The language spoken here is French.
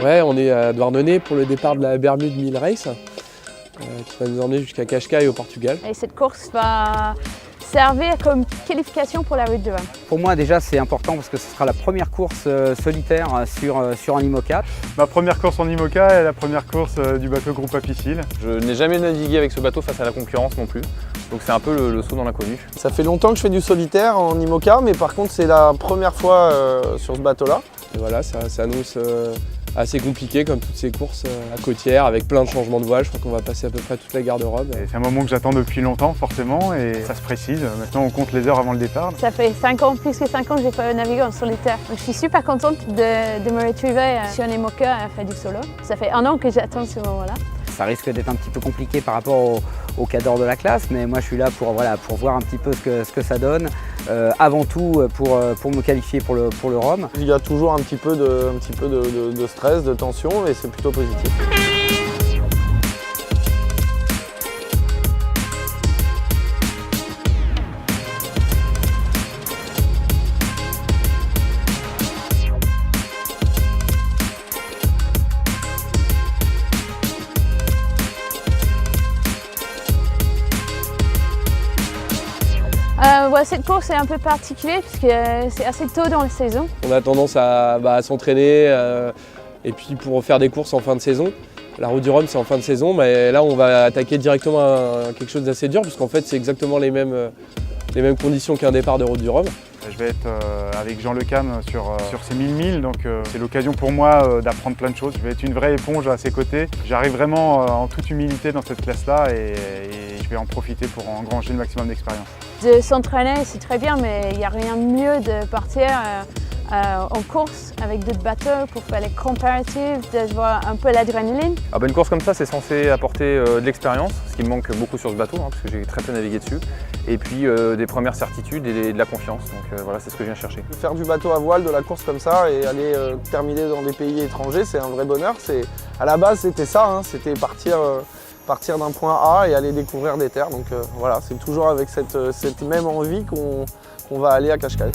Ouais, on est à Douarnenez pour le départ de la Bermude 1000 Race qui va nous emmener jusqu'à Cascais au Portugal. Et cette course va servir comme qualification pour la Route du Rhum. Pour moi déjà c'est important parce que ce sera la première course solitaire sur un IMOCA. Ma première course en IMOCA est la première course du bateau groupe Apicil. Je n'ai jamais navigué avec ce bateau face à la concurrence non plus, donc c'est un peu le saut dans l'inconnu. Ça fait longtemps que je fais du solitaire en IMOCA, mais par contre c'est la première fois sur ce bateau-là. Et voilà, ça s'annonce assez compliqué comme toutes ces courses à côtière avec plein de changements de voile. Je crois qu'on va passer à peu près toute la garde-robe. C'est un moment que j'attends depuis longtemps forcément et ça se précise. Maintenant on compte les heures avant le départ. Ça fait 5 ans, plus que 5 ans que j'ai pas navigué en solitaire. Donc, je suis super contente de me retrouver sur un IMOCA à faire du solo. Ça fait 1 an que j'attends ce moment-là. Ça risque d'être un petit peu compliqué par rapport au cadre de la classe, mais moi je suis là pour voir un petit peu ce que ça donne. Avant tout pour me qualifier pour le Rhum. Il y a toujours un petit peu de stress, de tension, et c'est plutôt positif. Cette course est un peu particulière puisque c'est assez tôt dans la saison. On a tendance à s'entraîner et puis pour faire des courses en fin de saison. La Route du Rhum c'est en fin de saison, mais là on va attaquer directement à quelque chose d'assez dur puisqu'en fait c'est exactement les mêmes conditions qu'un départ de Route du Rhum. Je vais être avec Jean Le Cam sur ces 1000 milles, donc c'est l'occasion pour moi d'apprendre plein de choses. Je vais être une vraie éponge à ses côtés. J'arrive vraiment en toute humilité dans cette classe-là et je vais en profiter pour engranger le maximum d'expérience. De s'entraîner c'est très bien, mais il n'y a rien de mieux de partir en course avec d'autres bateaux pour faire les comparatifs, de voir un peu l'adrénaline. Une course comme ça c'est censé apporter de l'expérience, ce qui me manque beaucoup sur ce bateau, parce que j'ai très peu navigué dessus. Et puis des premières certitudes et de la confiance, donc voilà, c'est ce que je viens chercher. Faire du bateau à voile, de la course comme ça et aller terminer dans des pays étrangers, c'est un vrai bonheur. À la base c'était ça, hein, c'était partir d'un point A et aller découvrir des terres. Donc voilà, c'est toujours avec cette même envie qu'on va aller à Cascais.